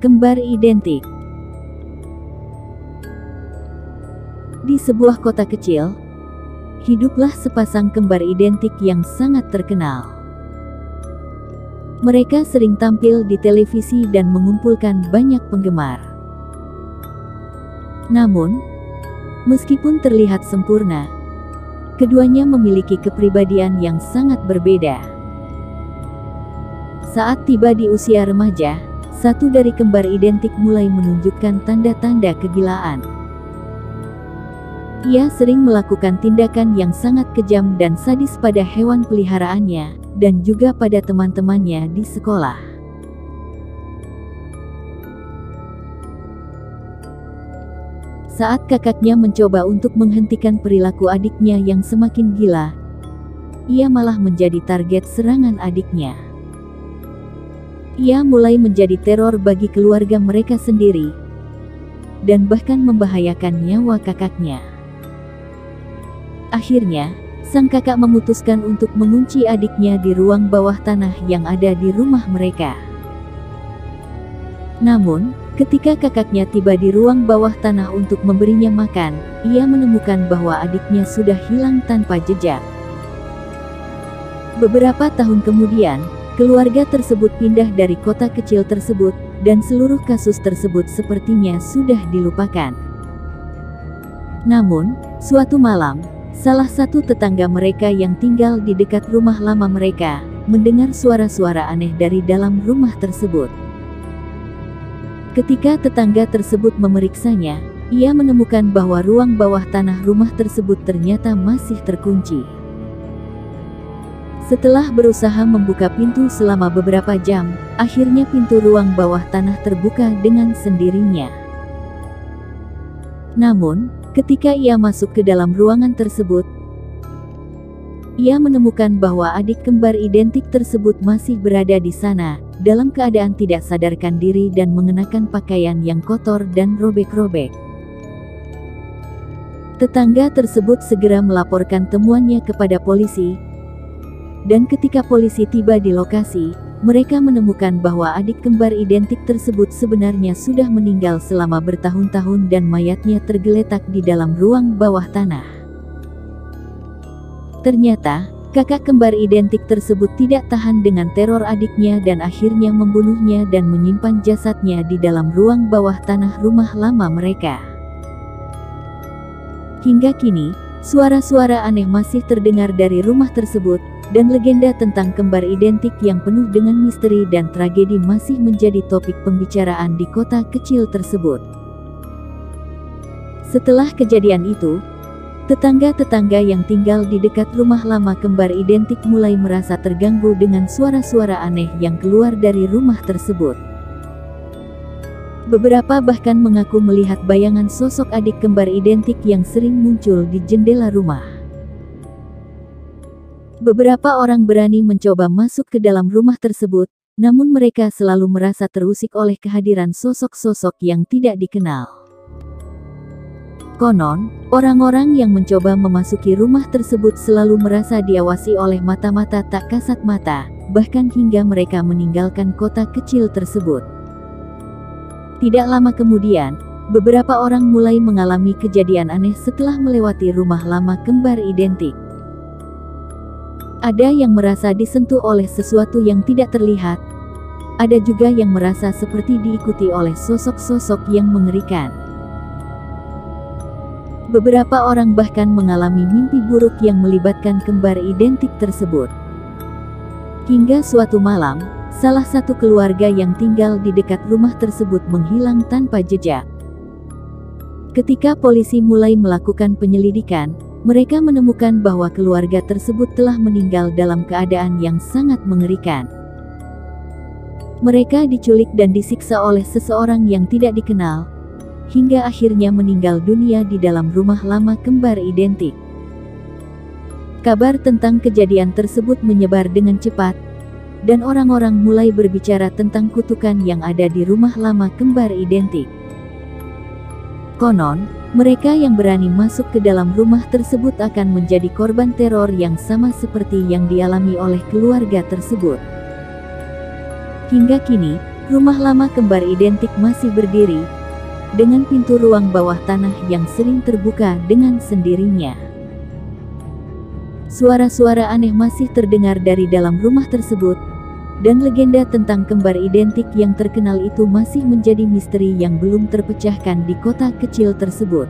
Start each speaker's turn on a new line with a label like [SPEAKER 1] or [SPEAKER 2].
[SPEAKER 1] Kembar identik. Di sebuah kota kecil, hiduplah sepasang kembar identik yang sangat terkenal. Mereka sering tampil di televisi dan mengumpulkan banyak penggemar. Namun, meskipun terlihat sempurna, keduanya memiliki kepribadian yang sangat berbeda. Saat tiba di usia remaja, satu dari kembar identik mulai menunjukkan tanda-tanda kegilaan. Ia sering melakukan tindakan yang sangat kejam dan sadis pada hewan peliharaannya, dan juga pada teman-temannya di sekolah. Saat kakaknya mencoba untuk menghentikan perilaku adiknya yang semakin gila, ia malah menjadi target serangan adiknya. Ia mulai menjadi teror bagi keluarga mereka sendiri, dan bahkan membahayakan nyawa kakaknya. Akhirnya, sang kakak memutuskan untuk mengunci adiknya di ruang bawah tanah yang ada di rumah mereka. Namun, ketika kakaknya tiba di ruang bawah tanah untuk memberinya makan, ia menemukan bahwa adiknya sudah hilang tanpa jejak. Beberapa tahun kemudian, keluarga tersebut pindah dari kota kecil tersebut, dan seluruh kasus tersebut sepertinya sudah dilupakan. Namun, suatu malam, salah satu tetangga mereka yang tinggal di dekat rumah lama mereka, mendengar suara-suara aneh dari dalam rumah tersebut. Ketika tetangga tersebut memeriksanya, ia menemukan bahwa ruang bawah tanah rumah tersebut ternyata masih terkunci. Setelah berusaha membuka pintu selama beberapa jam, akhirnya pintu ruang bawah tanah terbuka dengan sendirinya. Namun, ketika ia masuk ke dalam ruangan tersebut, ia menemukan bahwa adik kembar identik tersebut masih berada di sana, dalam keadaan tidak sadarkan diri dan mengenakan pakaian yang kotor dan robek-robek. Tetangga tersebut segera melaporkan temuannya kepada polisi, dan ketika polisi tiba di lokasi, mereka menemukan bahwa adik kembar identik tersebut sebenarnya sudah meninggal selama bertahun-tahun dan mayatnya tergeletak di dalam ruang bawah tanah. Ternyata, kakak kembar identik tersebut tidak tahan dengan teror adiknya dan akhirnya membunuhnya dan menyimpan jasadnya di dalam ruang bawah tanah rumah lama mereka. Hingga kini, suara-suara aneh masih terdengar dari rumah tersebut, dan legenda tentang kembar identik yang penuh dengan misteri dan tragedi masih menjadi topik pembicaraan di kota kecil tersebut. Setelah kejadian itu, tetangga-tetangga yang tinggal di dekat rumah lama kembar identik mulai merasa terganggu dengan suara-suara aneh yang keluar dari rumah tersebut. Beberapa bahkan mengaku melihat bayangan sosok adik kembar identik yang sering muncul di jendela rumah. Beberapa orang berani mencoba masuk ke dalam rumah tersebut, namun mereka selalu merasa terusik oleh kehadiran sosok-sosok yang tidak dikenal. Konon, orang-orang yang mencoba memasuki rumah tersebut selalu merasa diawasi oleh mata-mata tak kasat mata, bahkan hingga mereka meninggalkan kota kecil tersebut. Tidak lama kemudian, beberapa orang mulai mengalami kejadian aneh setelah melewati rumah lama kembar identik. Ada yang merasa disentuh oleh sesuatu yang tidak terlihat. Ada juga yang merasa seperti diikuti oleh sosok-sosok yang mengerikan. Beberapa orang bahkan mengalami mimpi buruk yang melibatkan kembar identik tersebut. Hingga suatu malam, salah satu keluarga yang tinggal di dekat rumah tersebut menghilang tanpa jejak. Ketika polisi mulai melakukan penyelidikan, mereka menemukan bahwa keluarga tersebut telah meninggal dalam keadaan yang sangat mengerikan. Mereka diculik dan disiksa oleh seseorang yang tidak dikenal, hingga akhirnya meninggal dunia di dalam rumah lama kembar identik. Kabar tentang kejadian tersebut menyebar dengan cepat, dan orang-orang mulai berbicara tentang kutukan yang ada di rumah lama kembar identik. Konon, mereka yang berani masuk ke dalam rumah tersebut akan menjadi korban teror yang sama seperti yang dialami oleh keluarga tersebut. Hingga kini, Rumah lama kembar identik masih berdiri, dengan pintu ruang bawah tanah yang sering terbuka dengan sendirinya. Suara-suara aneh masih terdengar dari dalam rumah tersebut, dan legenda tentang kembar identik yang terkenal itu masih menjadi misteri yang belum terpecahkan di kota kecil tersebut.